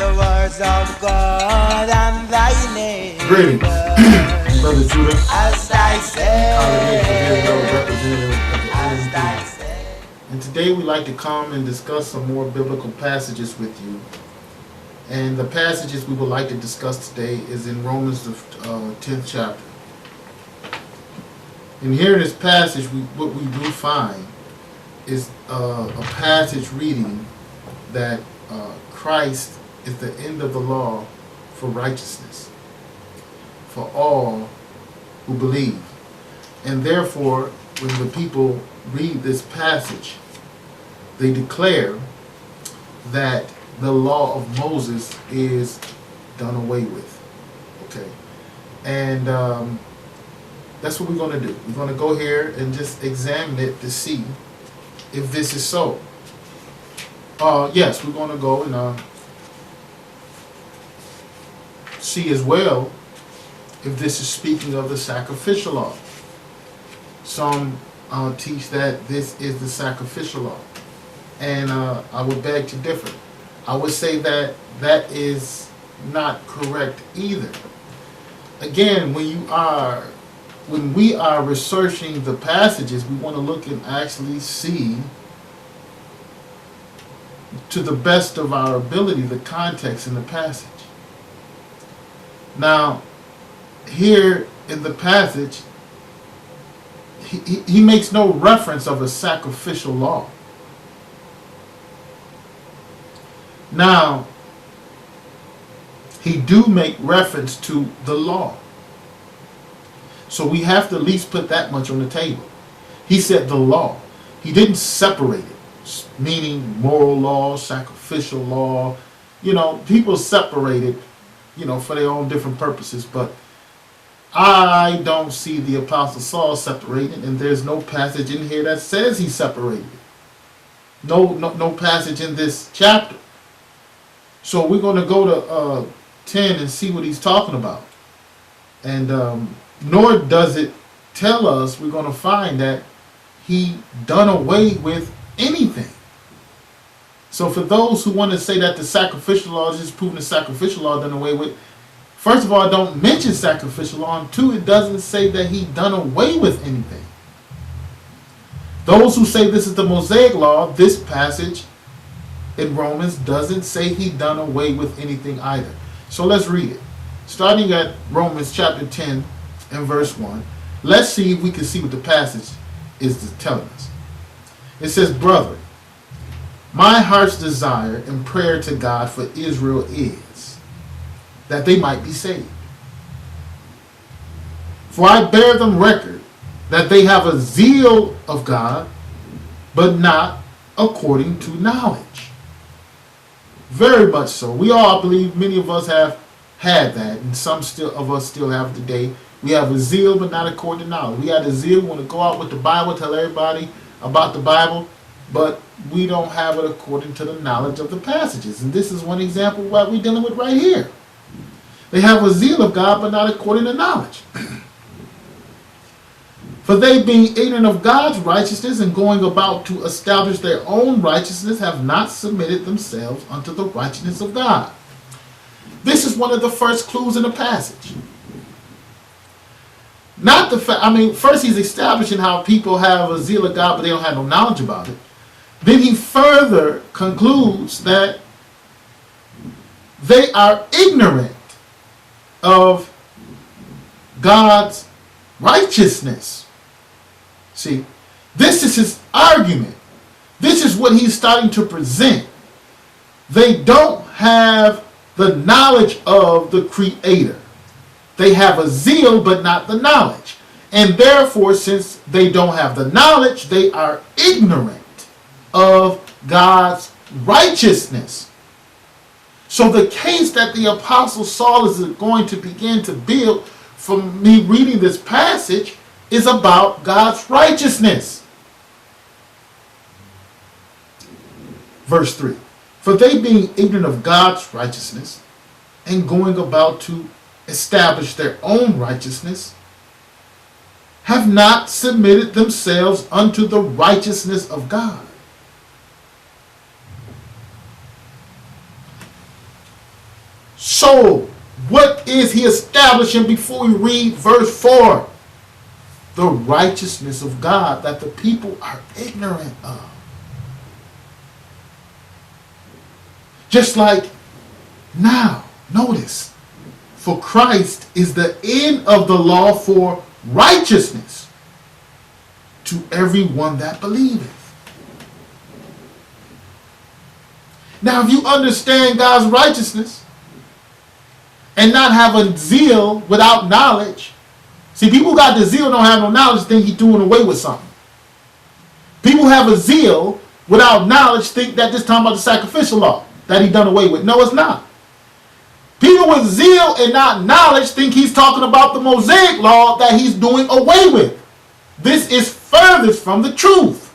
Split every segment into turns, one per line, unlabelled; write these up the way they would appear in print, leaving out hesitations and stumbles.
the words of God and thy name.
Greetings, Brother Judah.
As thy
Representative of the
as thy
OMB. And today we'd like to come and discuss some more biblical passages with you. And the passages we would like to discuss today is in Romans, the 10th chapter. And here in this passage, what we do find is a passage reading that Christ is the end of the law for righteousness for all who believe. And therefore, when the people read this passage, they declare that the law of Moses is done away with. Okay. And that's what we're going to do. We're going to go here and just examine it to see if this is so. Yes, we're going to go and see as well if this is speaking of the sacrificial law. Some teach that this is the sacrificial law, and I would beg to differ. I would say that that is not correct either. Again, when we are researching the passages, we want to look and actually see, to the best of our ability, the context in the passage. Now, here in the passage, he makes no reference of a sacrificial law. Now, he do make reference to the law. So we have to at least put that much on the table. He said the law. He didn't separate it, meaning moral law, sacrificial law. You know, people separate it, for their own different purposes. But I don't see the Apostle Saul separated, and there's no passage in here that says he separated. No passage in this chapter. So we're going to go to 10 and see what he's talking about. And nor does it tell us, we're going to find that he done away with anything. So for those who want to say that the sacrificial law is just proving the sacrificial law done away with, first of all, it don't mention sacrificial law, and two, it doesn't say that he done away with anything. Those who say this is the Mosaic law, this passage in Romans doesn't say he done away with anything either. So let's read it. Starting at Romans chapter 10 and verse 1. Let's see if we can see what the passage is telling us. It says, "Brethren, my heart's desire and prayer to God for Israel is that they might be saved. For I bear them record that they have a zeal of God, but not according to knowledge." Very much so. We all believe, many of us have had that, and some of us still have today. We have a zeal, but not according to knowledge. We have a zeal, we want to go out with the Bible, tell everybody about the Bible, but we don't have it according to the knowledge of the passages. And this is one example of what we're dealing with right here. They have a zeal of God, but not according to knowledge. For they, being ignorant of God's righteousness and going about to establish their own righteousness, have not submitted themselves unto the righteousness of God. This is one of the first clues in the passage. Not the fact, first he's establishing how people have a zeal of God, but they don't have no knowledge about it. Then he further concludes that they are ignorant of God's righteousness. See, this is his argument. This is what he's starting to present. They don't have the knowledge of the Creator. They have a zeal, but not the knowledge. And therefore, since they don't have the knowledge, they are ignorant of God's righteousness. So the case that the Apostle Saul is going to begin to build from me reading this passage is about God's righteousness. Verse 3. For they, being ignorant of God's righteousness and going about to establish their own righteousness, have not submitted themselves unto the righteousness of God. So, what is he establishing before we read verse 4? The righteousness of God that the people are ignorant of. Just like now, notice, for Christ is the end of the law for righteousness to everyone that believeth. Now, if you understand God's righteousness and not have a zeal without knowledge, see, people who got the zeal don't have no knowledge, think he's doing away with something. People have a zeal without knowledge, think that this talking about the sacrificial law that he done away with. No, it's not. People with zeal and not knowledge think he's talking about the Mosaic law that he's doing away with. This is furthest from the truth.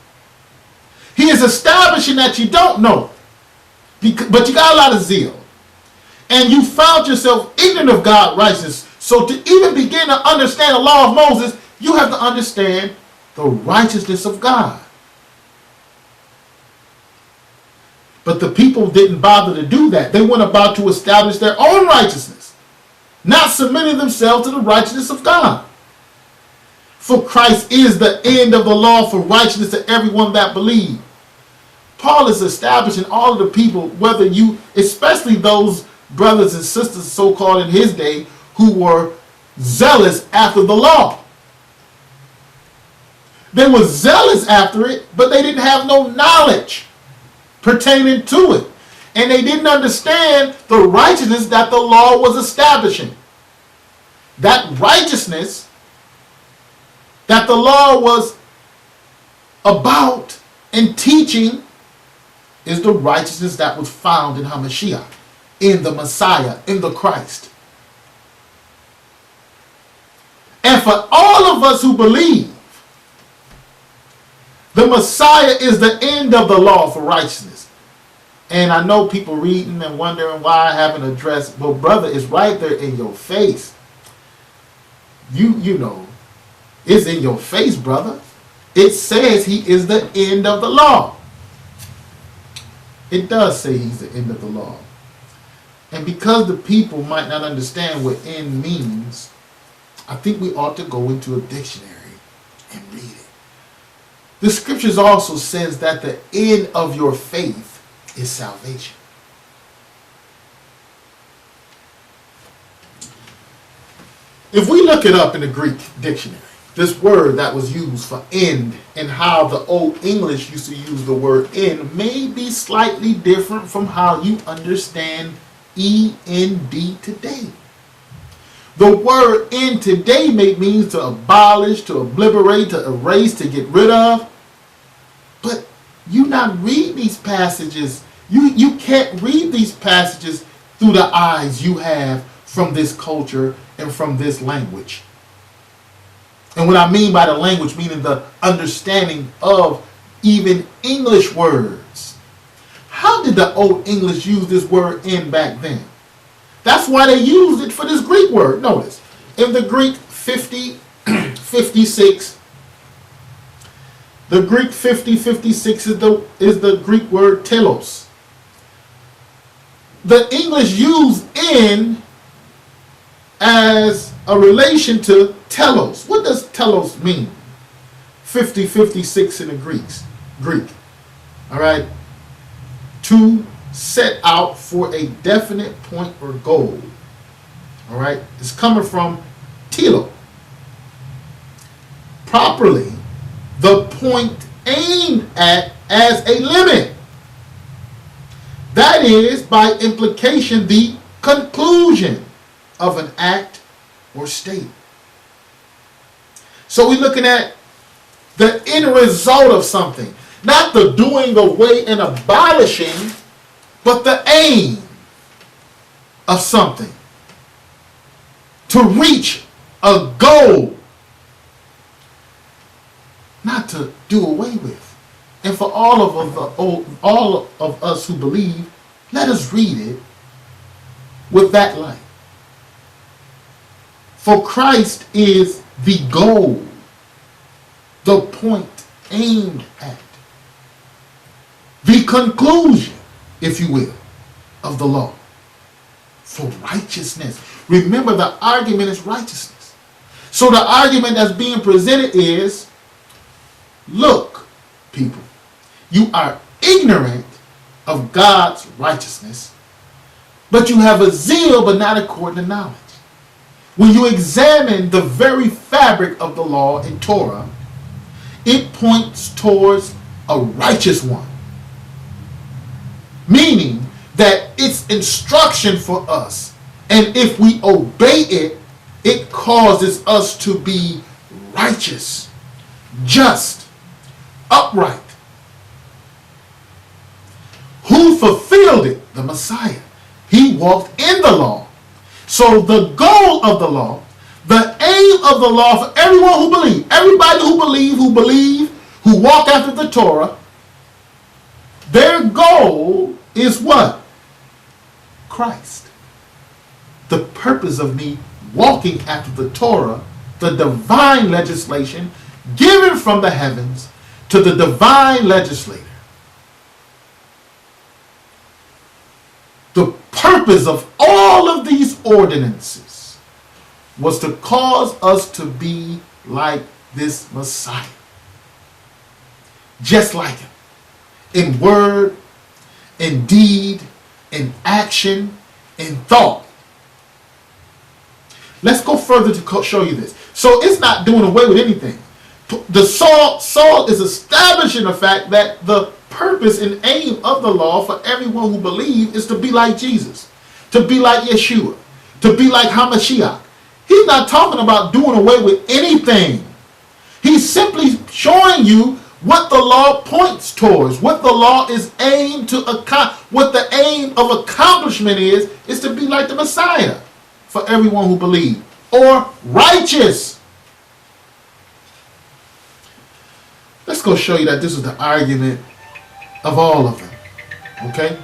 He is establishing that you don't know, but you got a lot of zeal. And you found yourself ignorant of God's righteousness. So to even begin to understand the law of Moses, you have to understand the righteousness of God. But the people didn't bother to do that. They went about to establish their own righteousness, not submitting themselves to the righteousness of God. For Christ is the end of the law for righteousness to everyone that believes. Paul is establishing all of the people, whether you, especially those brothers and sisters so-called in his day, who were zealous after the law. They were zealous after it, but they didn't have no knowledge pertaining to it. And they didn't understand the righteousness that the law was establishing. That righteousness that the law was about and teaching is the righteousness that was found in HaMashiach, in the Messiah, in the Christ. And for all of us who believe, the Messiah is the end of the law for righteousness. And I know people reading and wondering why I haven't addressed, well, brother, it's right there in your face. You know, it's in your face, brother. It says he is the end of the law. It does say he's the end of the law. And because the people might not understand what end means, I think we ought to go into a dictionary and read it. The scriptures also says that the end of your faith is salvation. If we look it up in the Greek dictionary, this word that was used for end and how the Old English used to use the word end may be slightly different from how you understand END today. The word end today means to abolish, to obliterate, to erase, to get rid of. But you not read these passages. You can't read these passages through the eyes you have from this culture and from this language. And what I mean by the language, meaning the understanding of even English words. How did the Old English use this word end back then? That's why they used it for this Greek word. Notice, in the Greek 56, the Greek 56 is the Greek word telos. The English used in as a relation to telos. What does telos mean? 56 in the Greek. All right. To set out for a definite point or goal. All right. It's coming from telo. Properly, the point aimed at as a limit. That is, by implication, the conclusion of an act or state. So we're looking at the end result of something. Not the doing away and abolishing, but the aim of something. To reach a goal. Not to do away with. And for all of us who believe, let us read it with that light. For Christ is the goal, the point aimed at, the conclusion, if you will, of the law. for righteousness. Remember, the argument is righteousness. So the argument that's being presented is, look, people, you are ignorant of God's righteousness, but you have a zeal, but not according to knowledge. When you examine the very fabric of the law in Torah, it points towards a righteous one. Meaning that it's instruction for us. And if we obey it, it causes us to be righteous, just, upright. Who fulfilled it? The Messiah. He walked in the law. So the goal of the law, the aim of the law for everyone who believes, everybody who believe, who walk after the Torah, their goal is what? Christ. The purpose of me walking after the Torah, the divine legislation given from the heavens to the divine legislator. The purpose of all of these ordinances was to cause us to be like this Messiah. Just like him. In word, in deed, in action, in thought. Let's go further to show you this. So it's not doing away with anything. Saul is establishing the fact that the purpose and aim of the law for everyone who believes is to be like Jesus, to be like Yeshua, to be like Hamashiach. He's not talking about doing away with anything. He's simply showing you what the law points towards, what the law is aimed to accomplish, what the aim of accomplishment is to be like the Messiah for everyone who believes, or righteous. Let's go show you that this is the argument of all of them. Okay?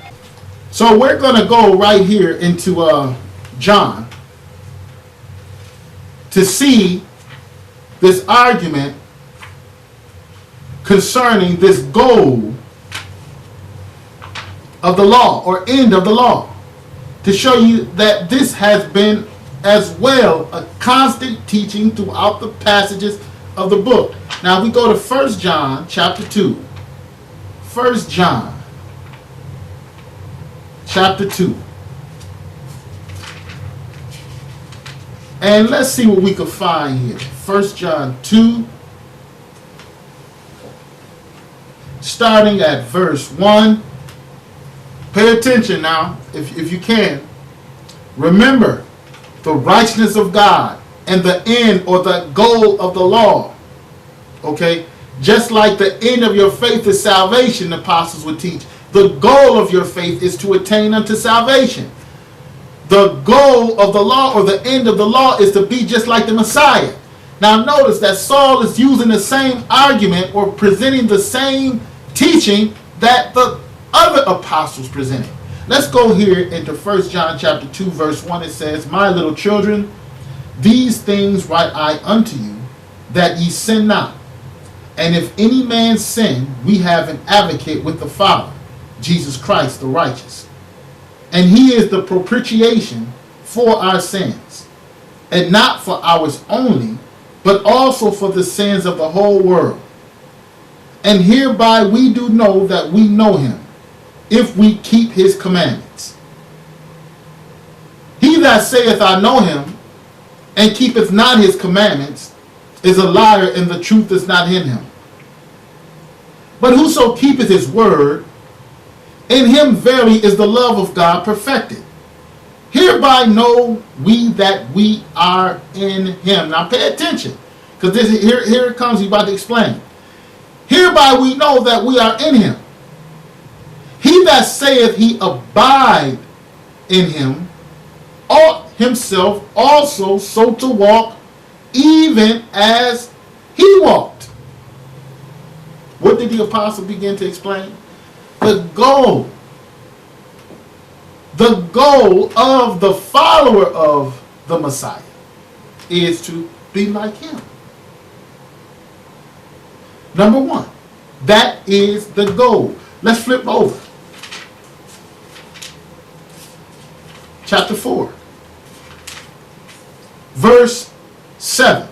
So we're going to go right here into John to see this argument concerning this goal of the law, or end of the law, to show you that this has been as well a constant teaching throughout the passages of the book. Now we go to 1 John chapter 2. 1 John chapter 2. And let's see what we can find here. 1 John 2, starting at verse 1. Pay attention now, if you can. Remember the righteousness of God and the end, or the goal of the law. Okay? Just like the end of your faith is salvation, the apostles would teach. The goal of your faith is to attain unto salvation. The goal of the law, or the end of the law, is to be just like the Messiah. Now notice that Saul is using the same argument, or presenting the same teaching that the other apostles presented. Let's go here into 1 John chapter 2 verse 1. It says, "My little children, these things write I unto you, that ye sin not. And if any man sin, we have an advocate with the Father, Jesus Christ the righteous. And he is the propitiation for our sins, and not for ours only, but also for the sins of the whole world. And hereby we do know that we know him, if we keep his commandments. He that saith I know him, and keepeth not his commandments, is a liar, and the truth is not in him. But whoso keepeth his word, in him verily is the love of God perfected. Hereby know we that we are in him." Now pay attention, because here it comes. He's about to explain. Hereby we know that we are in him. He that saith he abide in him, ought himself also so to walk, even as he walked. What did the apostle begin to explain? The goal of the follower of the Messiah is to be like him. Number one, that is the goal. Let's flip over. chapter 4, verse 7.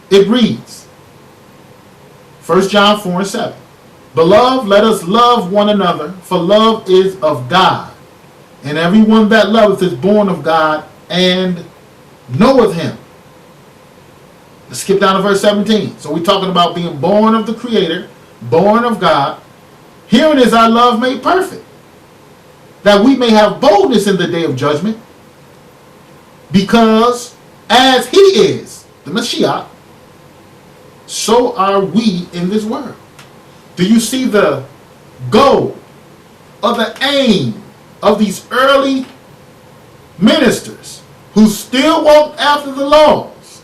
It reads, 1 John 4 and 7. Beloved, let us love one another, for love is of God. And everyone that loveth is born of God and knoweth him. Let's skip down to verse 17. So we're talking about being born of the Creator, born of God. Herein is our love made perfect, that we may have boldness in the day of judgment, because as he is, the Mashiach, so are we in this world. Do you see the goal or the aim of these early ministers who still walked after the laws?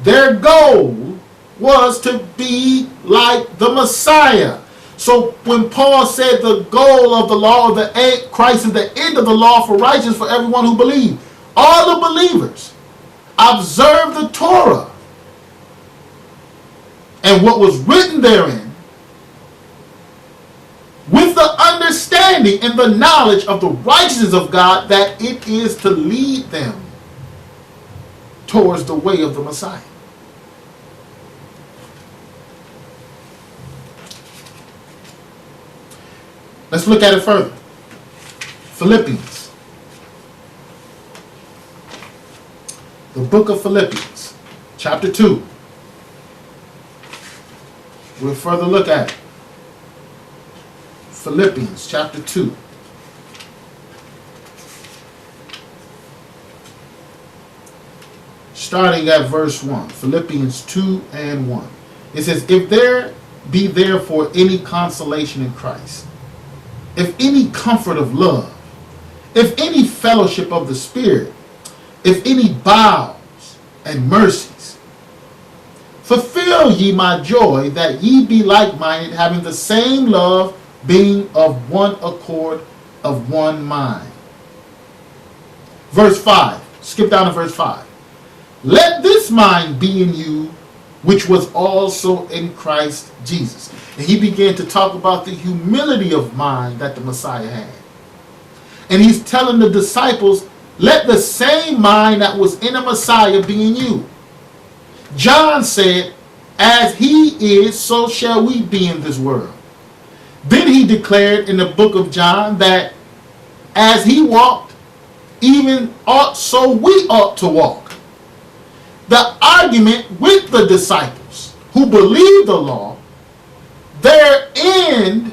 Their goal was to be like the Messiah. So when Paul said the goal of the law of the Christ is the end of the law for righteousness for everyone who believes, all the believers observe the Torah and what was written therein, with the understanding and the knowledge of the righteousness of God, that it is to lead them towards the way of the Messiah. Let's look at it further. Philippians. The book of Philippians, chapter 2. We'll further look at it. Philippians chapter 2. Starting at verse 1. Philippians 2 and 1. It says, if there be therefore any consolation in Christ, if any comfort of love, if any fellowship of the Spirit, if any bowels and mercies, fulfill ye my joy, that ye be like-minded, having the same love, being of one accord, of one mind. Verse 5. Skip down to verse 5. Let this mind be in you, which was also in Christ Jesus. And he began to talk about the humility of mind that the Messiah had. And he's telling the disciples, let the same mind that was in the Messiah be in you. John said, as he is, so shall we be in this world. Then he declared in the book of John that as he walked, even so we ought to walk. The argument with the disciples who believed the law, their end,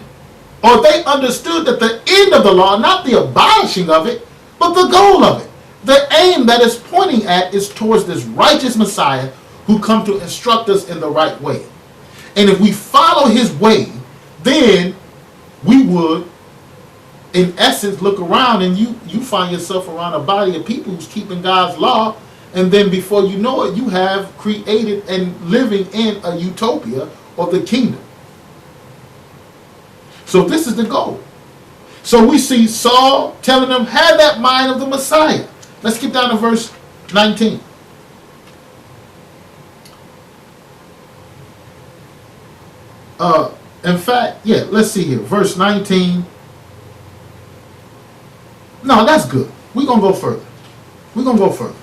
or they understood that the end of the law, not the abolishing of it, but the goal of it. The aim that is pointing at is towards this righteous Messiah who come to instruct us in the right way. And if we follow his way, then we would, in essence, look around and you find yourself around a body of people who's keeping God's law, and then before you know it, you have created and living in a utopia or the kingdom. So this is the goal. So we see Saul telling them, have that mind of the Messiah. Let's get down to verse 19. In fact, yeah, let's see here. Verse 19. No, that's good. We're going to go further. We're going to go further.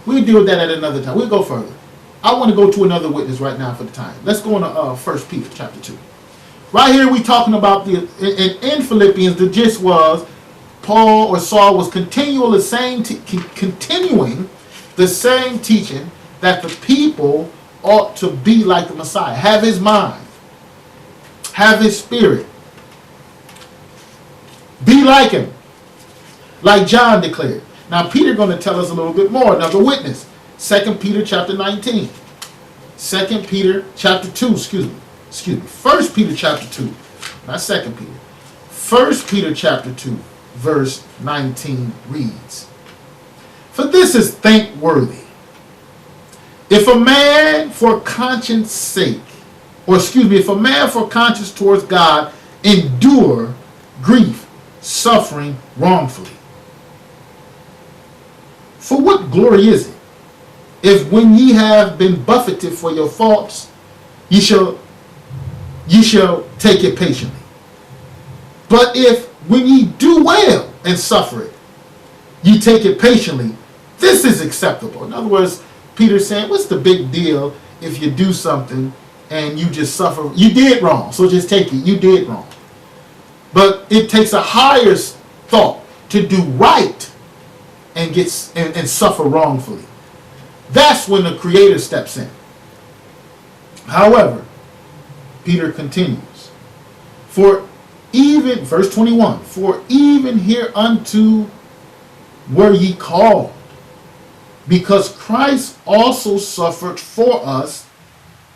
We'll deal with that at another time. We'll go further. I want to go to another witness right now for the time. Let's go into 1 Peter chapter 2. Right here we're talking about in Philippians, the gist was Paul or Saul was continuing the same teaching that the people ought to be like the Messiah. Have his mind. Have his spirit. Be like him. Like John declared. Now Peter going to tell us a little bit more. Another witness. 2 Peter chapter 19. 2 Peter chapter 2, excuse me. 1 Peter chapter 2. Not 2 Peter. 1 Peter chapter 2, verse 19 reads, for this is thankworthy, if a man for conscience sake, if a man for conscience towards God endure grief, suffering wrongfully. For what glory is it, if when ye have been buffeted for your faults, ye shall take it patiently? But if when ye do well and suffer it, ye take it patiently. This is acceptable. In other words, Peter's saying, what's the big deal if you do something and you just suffer? You did wrong, so just take it. You did wrong. But it takes a higher thought to do right and suffer wrongfully. That's when the Creator steps in. However, Peter continues, for even, verse 21, for even hereunto were ye called, because Christ also suffered for us,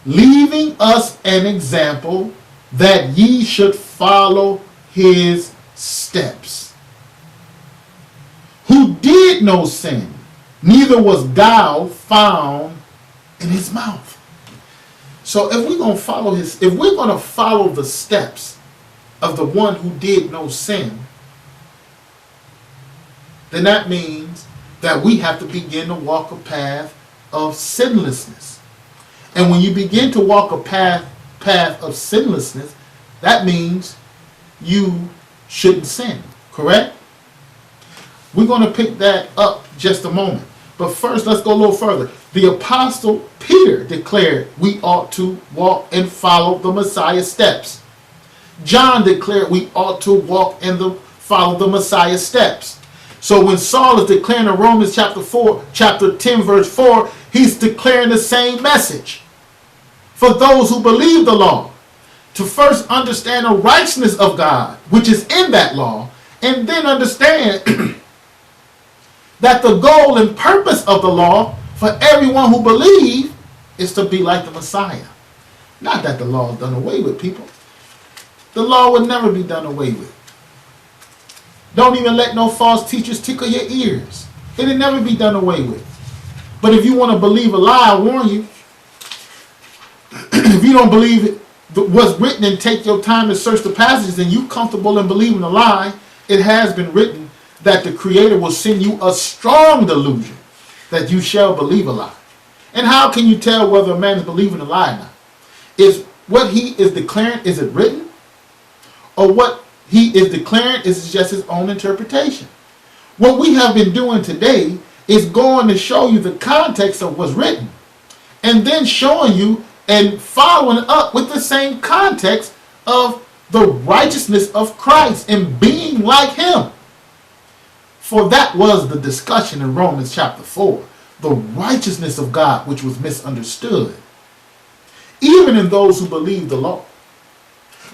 leaving us an example that ye should follow his steps, who did no sin, neither was guile found in his mouth. So if we're going to follow the steps of the one who did no sin, then that means that we have to begin to walk a path of sinlessness. And when you begin to walk a path of sinlessness, that means you shouldn't sin, correct? We're going to pick that up just a moment. But first, let's go a little further. The Apostle Peter declared we ought to walk and follow the Messiah's steps. John declared we ought to walk and follow the Messiah's steps. So when Saul is declaring in Romans chapter 10, verse 4, he's declaring the same message for those who believe the law, to first understand the righteousness of God, which is in that law, and then understand that the goal and purpose of the law for everyone who believes is to be like the Messiah. Not that the law is done away with, people. The law would never be done away with. Don't even let no false teachers tickle your ears. It'll never be done away with. But if you want to believe a lie, I warn you, if you don't believe what's written and take your time to search the passages and you comfortable in believing a lie, it has been written that the Creator will send you a strong delusion that you shall believe a lie. And how can you tell whether a man is believing a lie or not? Is what he is declaring, is it written? Or what he is declaring is just his own interpretation? What we have been doing today is going to show you the context of what's written, and then showing you and following up with the same context of the righteousness of Christ and being like him. For that was the discussion in Romans chapter 4. The righteousness of God, which was misunderstood, even in those who believed the law.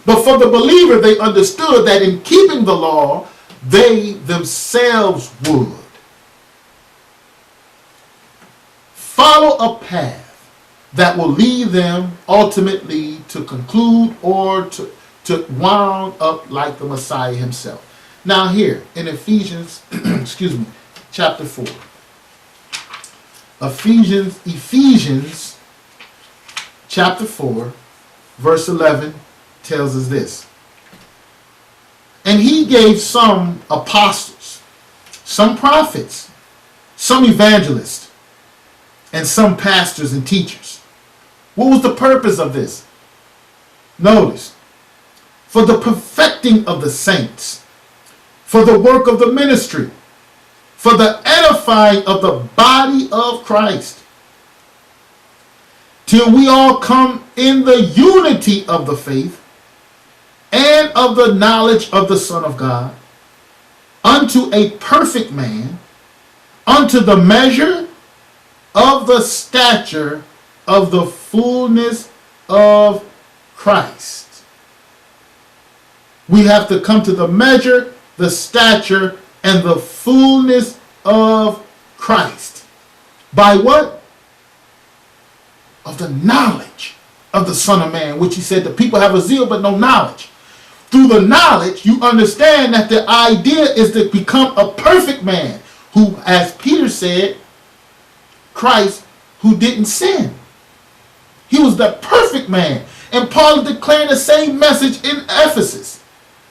But for the believer, they understood that in keeping the law, they themselves would follow a path that will lead them ultimately to conclude or to wound up like the Messiah himself. Now here in Ephesians, chapter 4. Ephesians chapter 4, verse 11 tells us this. And he gave some apostles, some prophets, some evangelists, and some pastors and teachers. What was the purpose of this? Notice, for the perfecting of the saints, for the work of the ministry, for the edifying of the body of Christ, till we all come in the unity of the faith and of the knowledge of the Son of God, unto a perfect man, unto the measure of the stature of the fullness of Christ. We have to come to the measure, the stature, and the fullness of Christ. By what? Of the knowledge of the Son of Man, which he said the people have a zeal but no knowledge. Through the knowledge, you understand that the idea is to become a perfect man who, as Peter said, Christ who didn't sin. He was the perfect man. And Paul is declaring the same message in Ephesus.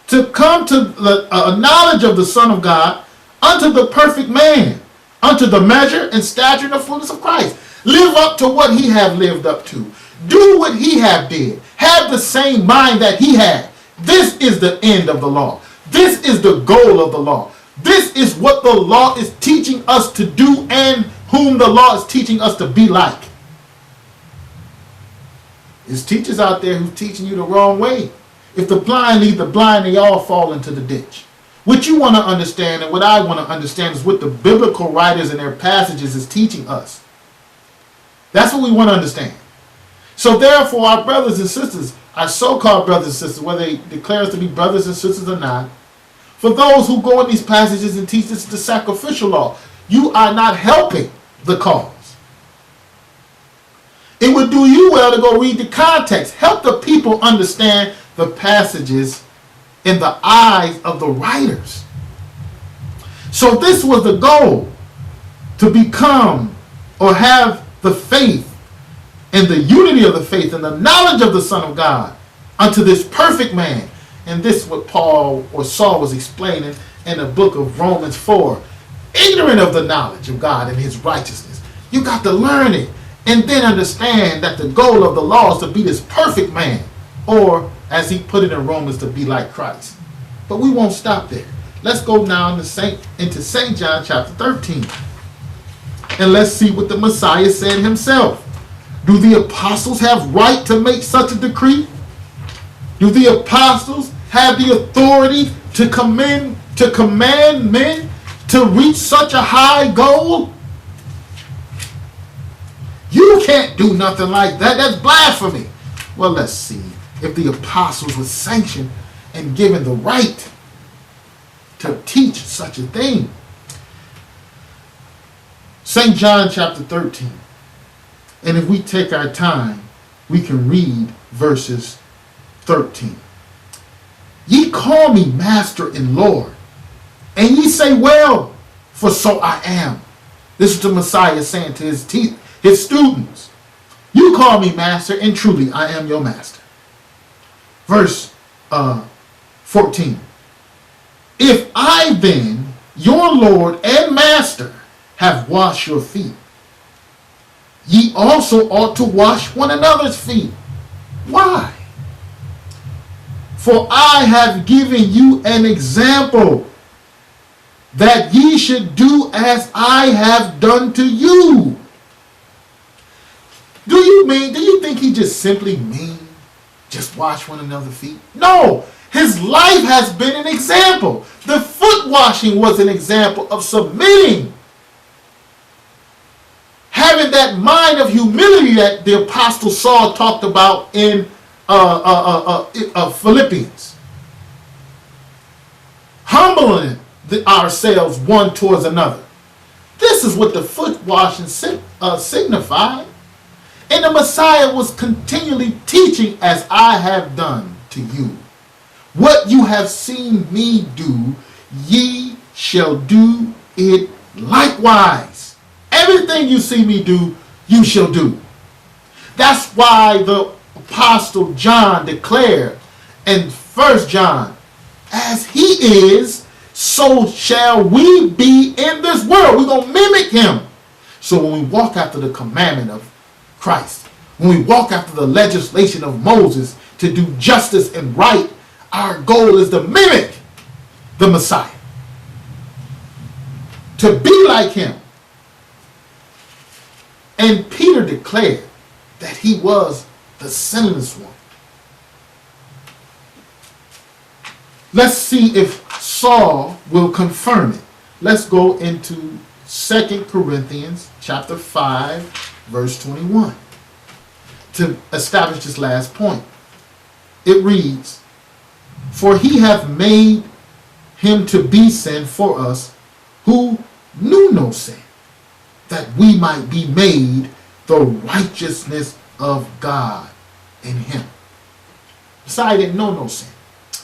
To come to the knowledge of the Son of God, unto the perfect man, unto the measure and stature and the fullness of Christ. Live up to what he have lived up to. Do what he have did. Have the same mind that he had. This is the end of the law. This is the goal of the law. This is what the law is teaching us to do and whom the law is teaching us to be like. There's teachers out there who's teaching you the wrong way. If the blind lead the blind, they all fall into the ditch. What you want to understand and what I want to understand is what the biblical writers in their passages is teaching us. That's what we want to understand. So therefore, our brothers and sisters, our so-called brothers and sisters, whether they declare us to be brothers and sisters or not, for those who go in these passages and teach this the sacrificial law, you are not helping the cause. It would do you well to go read the context. Help the people understand the passages in the eyes of the writers. So this was the goal, to become or have the faith and the unity of the faith and the knowledge of the Son of God unto this perfect man. And this is what Paul or Saul was explaining in the book of Romans 4. Ignorant of the knowledge of God and his righteousness. You got to learn it and then understand that the goal of the law is to be this perfect man. Or, as he put it in Romans, to be like Christ. But we won't stop there. Let's go now into St. John chapter 13. And let's see what the Messiah said himself. Do the apostles have right to make such a decree? Do the apostles have the authority to command men to reach such a high goal? You can't do nothing like that. That's blasphemy. Well, let's see if the apostles were sanctioned and given the right to teach such a thing. St. John chapter 13. And if we take our time, we can read verses 13. Ye call me Master and Lord, and ye say, well, for so I am. This is the Messiah saying to his students. You call me Master, and truly I am your Master. Verse 14. If I then, your Lord and Master, have washed your feet, ye also ought to wash one another's feet. Why? For I have given you an example, that ye should do as I have done to you. Do you think he just simply just wash one another's feet? No, his life has been an example. The foot washing was an example of submitting, having that mind of humility that the Apostle Saul talked about in Philippians. Humbling ourselves one towards another. This is what the foot washing signified. And the Messiah was continually teaching, as I have done to you. What you have seen me do, ye shall do it likewise. Everything you see me do, you shall do. That's why the Apostle John declared in 1 John, as he is, so shall we be in this world. We're going to mimic him. So when we walk after the commandment of Christ, when we walk after the legislation of Moses to do justice and right, our goal is to mimic the Messiah, to be like him. And Peter declared that he was the sinless one. Let's see if Saul will confirm it. Let's go into 2 Corinthians chapter 5, verse 21 to establish this last point. It reads, for he hath made him to be sin for us who knew no sin, that we might be made the righteousness of God in him. Messiah didn't know no sin.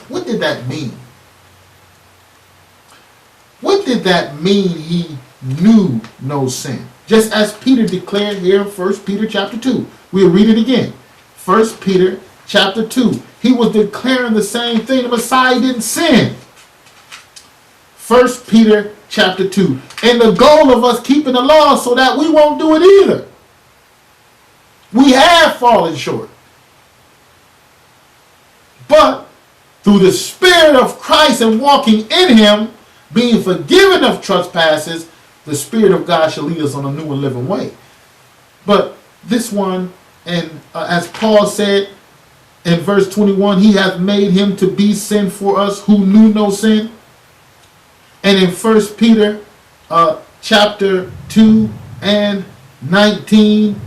What did that mean? What did that mean he knew no sin? Just as Peter declared here in 1 Peter chapter 2. We'll read it again. 1 Peter chapter 2. He was declaring the same thing. The Messiah didn't sin. 1 Peter chapter 2. And the goal of us keeping the law so that we won't do it either. We have fallen short. But through through the Spirit of Christ and walking in him, being forgiven of trespasses, the Spirit of God shall lead us on a new and living way. But this one, and as Paul said in verse 21, he hath made him to be sin for us who knew no sin. And in 1 Peter chapter 2 and 19,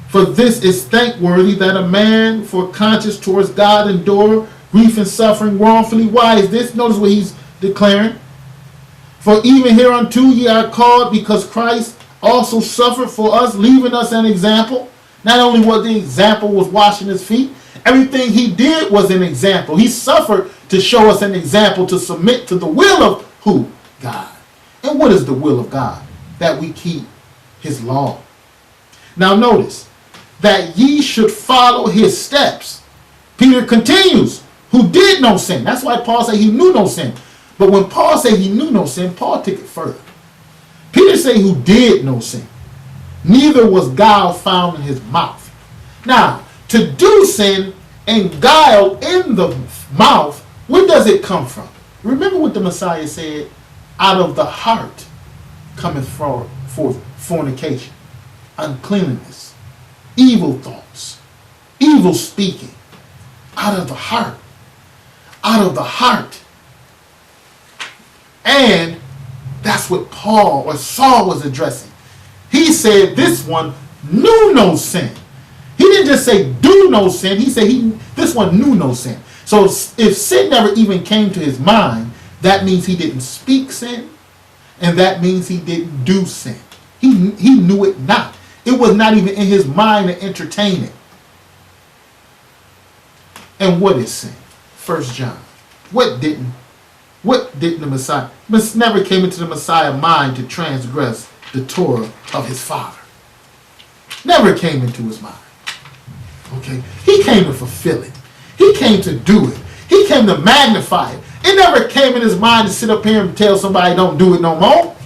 for this is thankworthy that a man for conscience towards God endure grief and suffering wrongfully. Why is this? Notice what he's declaring. For even hereunto ye are called, because Christ also suffered for us, leaving us an example. Not only was the example was washing his feet, everything he did was an example. He suffered to show us an example to submit to the will of who? God. And what is the will of God? That we keep his law. Now notice, that ye should follow his steps. Peter continues, who did no sin. That's why Paul said he knew no sin. But when Paul said he knew no sin, Paul took it further. Peter said who did no sin. Neither was guile found in his mouth. Now, to do sin and guile in the mouth, where does it come from? Remember what the Messiah said? Out of the heart cometh forth fornication, uncleanness, evil thoughts, evil speaking. Out of the heart. Out of the heart. And that's what Paul or Saul was addressing. He said this one knew no sin. He didn't just say do no sin. He said this one knew no sin. So if sin never even came to his mind, that means he didn't speak sin. And that means he didn't do sin. He knew it not. It was not even in his mind to entertain it. And what is sin? 1 John. What didn't the Messiah? Never came into the Messiah's mind to transgress the Torah of his father. Never came into his mind. Okay? He came to fulfill it. He came to do it. He came to magnify it. It never came in his mind to sit up here and tell somebody don't do it no more.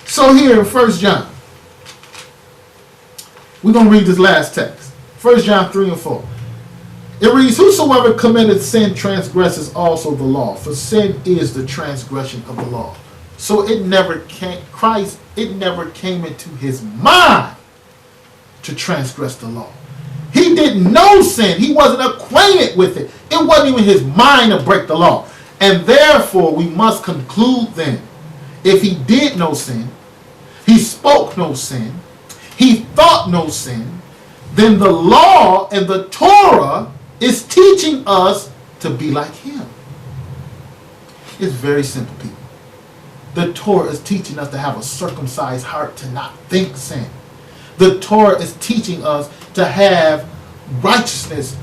So here in 1 John, we're going to read this last text. 1 John 3 and 4. It reads, whosoever committeth sin transgresses also the law, for sin is the transgression of the law. So it never came into his mind to transgress the law. He didn't know sin. He wasn't acquainted with it. It wasn't even his mind to break the law. And therefore, we must conclude then, if he did no sin, he spoke no sin, he thought no sin, then the law and the Torah is teaching us to be like him. It's very simple, people. The Torah is teaching us to have a circumcised heart, to not think sin. The Torah is teaching us to have righteousness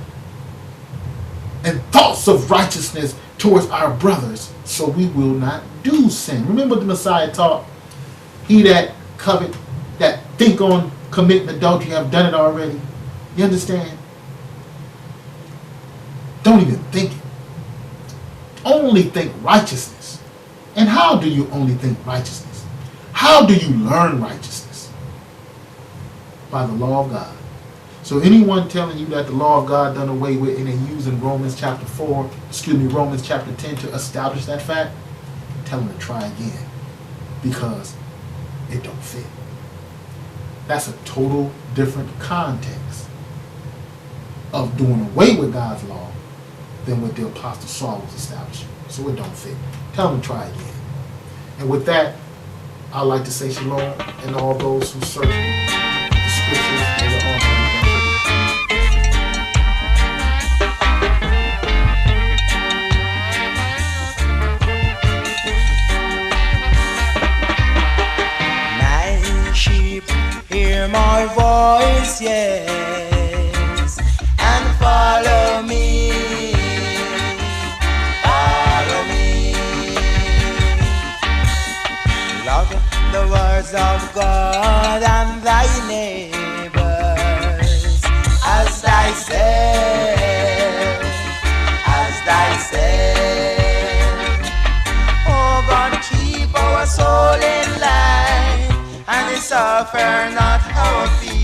and thoughts of righteousness towards our brothers, so we will not do sin. Remember what the Messiah taught? He that covet, that think on committing adultery, have done it already. You understand? Don't even think it. Only think righteousness. And how do you only think righteousness? How do you learn righteousness? By the law of God. So anyone telling you that the law of God done away with and they using Romans chapter 10 to establish that fact, tell them to try again, because it don't fit. That's a total different context of doing away with God's law than what the Apostle Saul was establishing. So it don't fit. Tell them to try again. And with that, I'd like to say shalom and all those who search the scriptures and the offering.
Hear my voice, yes, and follow me, follow me. Love the words of God and thy neighbors as thyself, as thyself. Oh God, keep our soul in life, and suffer not our feet.